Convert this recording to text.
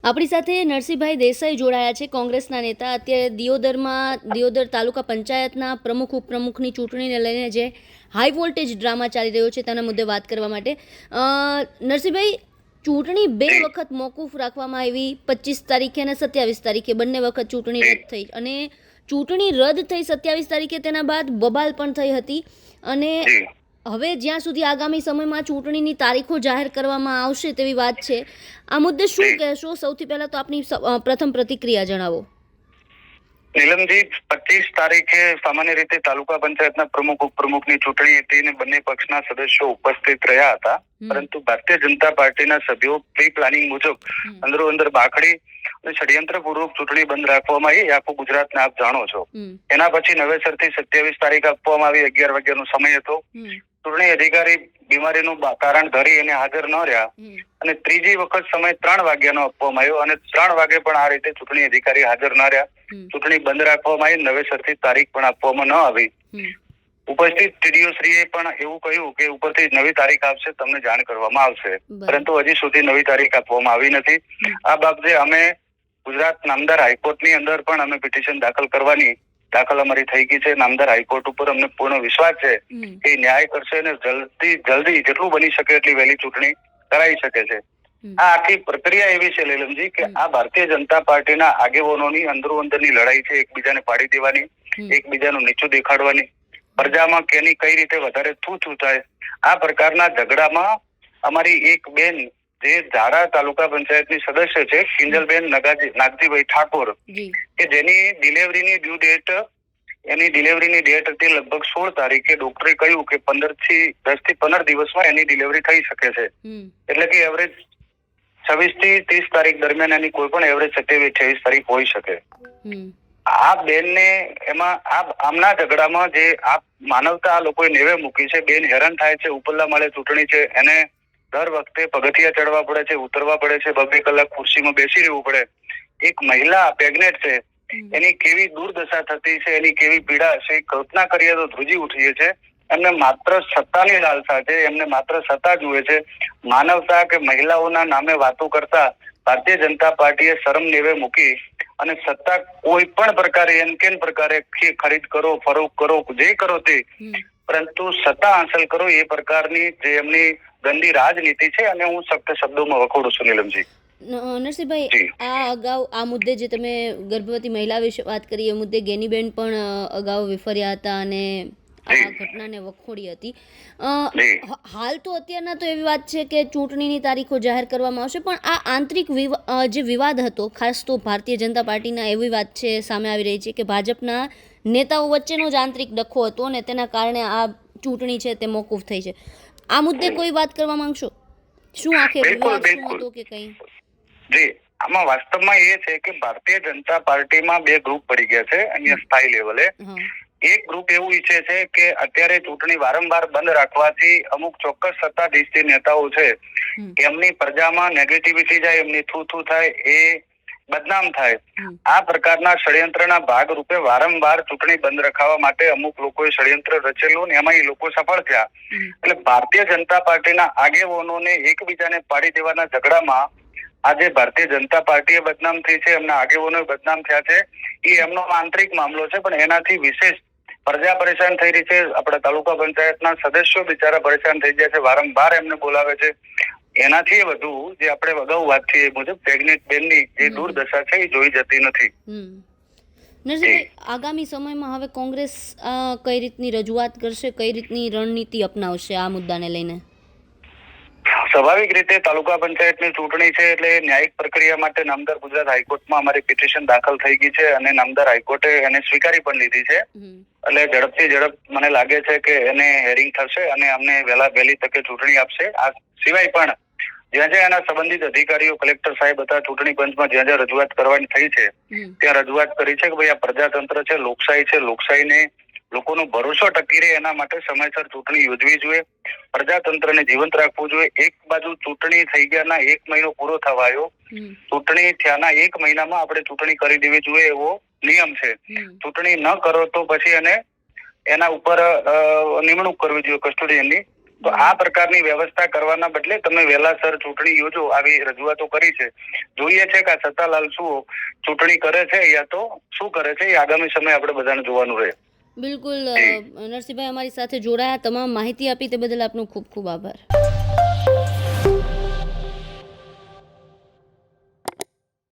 આપણી સાથે નરસિંહભાઈ દેસાઈ જોડાયા છે, કોંગ્રેસના નેતા. અત્યારે દિયોદર તાલુકા પંચાયતના પ્રમુખ ઉપપ્રમુખની ચૂંટણીને લઈને જે હાઈ વોલ્ટેજ ડ્રામા ચાલી રહ્યો છે તેના મુદ્દે વાત કરવા માટે. નરસિંહભાઈ, ચૂંટણી બે વખત મોકૂફ રાખવામાં આવી, 25 તારીખે અને 27 તારીખે બંને વખત ચૂંટણી રદ થઈ. અને ચૂંટણી રદ થઈ 27 તારીખે, તેના બાદ બબાલ પણ થઈ હતી. અને હવે જ્યાં સુધી આગામી સમયમાં ચૂંટણીની તારીખો જાહેર કરવામાં આવશે તેવી વાત છે. આ મુદ્દે શું કહેશો? સૌથી પહેલા તો આપની પ્રથમ પ્રતિક્રિયા જણાવો. નીલમજી, 25 તારીખે સામાન્ય રીતે તાલુકા પંચાયતના પ્રમુખ ઉપપ્રમુખની ચૂંટણી હતી અને બંને પક્ષના સદસ્યો ઉપસ્થિત રહ્યા હતા. પરંતુ ભારતીય જનતા પાર્ટીના સભ્યો પ્રી પ્લાનિંગ મુજબ અંદરો અંદર બાખડી અને ષડયંત્રપૂર્વક ચૂંટણી બંધ રાખવામાં આવી. આખું ગુજરાતને આપ જાણો છો. એના પછી નવેસરથી 27 તારીખ આપવામાં આવી. 11 વાગ્યાનો સમય હતો. ચૂંટણી અધિકારી બીમારીનું કારણ ધરી એને હાજર ન રહ્યા અને ત્રીજી વખત સમય 3 વાગ્યાનો આપવામાં આવ્યો અને 3 વાગે પણ આ રીતે ચૂંટણી અધિકારી હાજર ન રહ્યા. ચૂંટણી બંધ રાખવામાં આવી. નવેસરથી તારીખ પણ આપવામાં ન આવી. ઉપસ્થિત ટીડીઓ શ્રીએ પણ એવું કહ્યું કે ઉપરથી નવી તારીખ આપશે, તમને જાણ કરવામાં આવશે. પરંતુ હજી સુધી નવી તારીખ આપવામાં આવી નથી. આ બાબતે અમે ગુજરાત નામદાર હાઈકોર્ટની અંદર પણ અમે પિટિશન દાખલ અમારી થઈ ગઈ છે. નામદાર હાઈકોર્ટ ઉપર અમને પૂર્ણ વિશ્વાસ છે કે ન્યાય કરશે અને જલ્દી જેટલું બની શકે એટલી વહેલી ચૂંટણી કરાવી શકે છે. આ આખી પ્રક્રિયા એવી છે લેલમજી કે આ ભારતીય જનતા પાર્ટીના આગેવાનોની અંદરો અંદરની લડાઈ છે. એકબીજાને પાડી દેવાની, એકબીજાનું નીચું દેખાડવાની, પ્રજામાં કેની કઈ રીતે વધારે થૂ થાય, આ પ્રકારના ઝઘડામાં અમારી એક બેન જે ધારા તાલુકા પંચાયતની સદસ્ય છે, કિંજલબેન નાગજીભાઈ ઠાકોર, કે જેની ડિલિવરીની ડ્યુ ડેટ હતી લગભગ 16 તારીખે. ડોક્ટરે કહ્યું કે 10 થી 15 દિવસમાં એની ડિલિવરી થઈ શકે છે. એટલે કે એવરેજ 26 થી 30 તારીખ દરમિયાન એની કોઈ પણ એવરેજ 27-28 તારીખ હોઈ શકે. આ બેનને એમાં આમના ઝઘડામાં જે આ માનવતા આ લોકોએ નેવે મૂકી છે. બેન હેરાન થાય છે. ઉપરલા માળે ચૂંટણી છે, એને દર વખતે પગથિયા ચડવા પડે છે, ઉતરવા પડે છે, 2-2 કલાક ખુરશીમાં બેસી રહેવું પડે. એક મહિલા પ્રેગ્નેન્ટ છે, એની કેવી દુર્દશા થતી છે, એની કેવી પીડા છે, કલ્પના કરીએ તો ધ્રુજી ઉઠીએ છે. એમને માત્ર સત્તાની લાલસા છે, એમને માત્ર સત્તા જુએ છે. માનવતા કે મહિલાઓના નામે વાતો કરતા ભારતીય જનતા પાર્ટીએ શરમ નેવે મૂકી અને સત્તા કોઈ પણ પ્રકારે એન પ્રકારે ખરીદ કરો, ફરોખ કરો, જે કરો તે, પરંતુ સત્તા હાંસલ કરો એ પ્રકારની જે એમની ગંદી રાજનીતિ છે અને હું સખ્ત શબ્દોમાં વખોડું છું. નીલમજી, નરસિંહભાઈ, આ અગાઉ આ મુદ્દે જે તમે ગર્ભવતી મહિલા વિશે વાત કરી, એ મુદ્દે ગેનીબેન પણ અગાઉ વિફર્યા હતા અને આ ઘટનાને વખોડી હતી. હાલ તો અત્યારના તો એવી વાત છે કે ચૂંટણીની તારીખો જાહેર કરવામાં આવશે, પણ આ આંતરિક જે વિવાદ હતો, ખાસ તો ભારતીય જનતા પાર્ટીના એવી વાત છે સામે આવી રહી છે કે ભાજપના નેતાઓ વચ્ચેનો જ આંતરિક ડખો હતો અને તેના કારણે આ ચૂંટણી છે તે મોકૂફ થઈ છે. આ મુદ્દે કોઈ વાત કરવા માંગશો? શું આખે વિવાદ શું હતો કે કઈ? જી, આમાં વાસ્તવમાં એ છે કે ભારતીય જનતા પાર્ટીમાં બે ગ્રુપ પડી ગયા છે અહીંયા સ્થાયી લેવલે. એક ગ્રુપ એવું ઈચ્છે છે કે અત્યારે ચૂંટણી વારંવાર બંધ રાખવાથી અમુક ચોક્કસ સત્તાધીશી નેતાઓ છે એમની પ્રજામાં નેગેટિવિટી જાય, એમની થૂ થાય, એ બદનામ થાય. આ પ્રકારના ષડયંત્રના ભાગરૂપે વારંવાર ચૂંટણી બંધ રખાવવા માટે અમુક લોકોએ ષડયંત્ર રચેલું ને એમાં એ લોકો સફળ થયા. એટલે ભારતીય જનતા પાર્ટીના આગેવાનોને એકબીજાને પાડી દેવાના ઝઘડામાં આજે ભારતીય જનતા પાર્ટીએ બદનામ થઈ છે, એમના આગેવાનો બદનામ થયા છે. એ એમનો આંતરિક મામલો છે, પણ એનાથી વિશેષ પ્રજા પરેશાન થઈ રહી છે. આપણા તાલુકા પંચાયતના સદસ્યો બિચારા પરેશાન થઈ ગયા છે, વારંવાર એમને બોલાવે છે. એનાથી વધુ જે આપણે અગાઉ વાત થઈ એ મુજબ પ્રેગ્નેન્ટ બેનની જે દુર્દશા છે એ જોઈ જતી નથી. નરસિંહભાઈ, આગામી સમયમાં હવે કોંગ્રેસ કઈ રીતની રજૂઆત કરશે, કઈ રીતની રણનીતિ અપનાવશે આ મુદ્દાને લઈને? સ્વાભાવિક રીતે તાલુકા પંચાયતની ચૂંટણી છે એટલે ન્યાયિક પ્રક્રિયા માટે નામદાર ગુજરાત હાઈકોર્ટમાં અમારી પિટિશન દાખલ થઈ ગઈ છે અને નામદાર હાઈકોર્ટે એને સ્વીકારી પણ લીધી છે. એટલે ઝડપથી ઝડપ મને લાગે છે કે એને હેરિંગ થશે અને અમને વહેલી તકે ચૂંટણી આપશે. આ સિવાય પણ જ્યાં જ્યાં એના સંબંધિત અધિકારીઓ, કલેક્ટર સાહેબ હતા, ચૂંટણી પંચમાં જ્યાં જ્યાં રજૂઆત કરવાની થઈ છે ત્યાં રજૂઆત કરી છે કે ભાઈ આ પ્રજાતંત્ર છે, લોકશાહી છે, લોકશાહીને લોકોનો ભરોસો ટકી રહે એના માટે સમયસર ચૂંટણી યોજવી જોઈએ, પ્રજાતંત્રને જીવંત રાખવું જોઈએ. એક બાજુ ચૂંટણી થઈ ગયાના 1 મહિનો પૂરો થવા આવ્યો, ચૂંટણી થયાના 1 મહિનામાં આપણે ચૂંટણી કરી દેવી જોઈએ એવો નિયમ છે. ચૂંટણી ન કરો તો પછી એના ઉપર નિમણૂક કરવી જોઈએ કસ્ટોડિયનની. તો આ પ્રકારની વ્યવસ્થા કરવાના બદલે તમે વહેલાસર ચૂંટણી યોજો આવી રજૂઆતો કરી છે. જોઈએ છે કે આ સત્તાલાલ શું ચૂંટણી કરે છે યા તો શું કરે છે એ આગામી સમય આપણે બધાને જોવાનું રહે. બિલકુલ નરસિંહભાઈ અમારી સાથે જોડાયા, તમામ માહિતી આપી તે બદલ આપનો ખૂબ ખૂબ આભાર.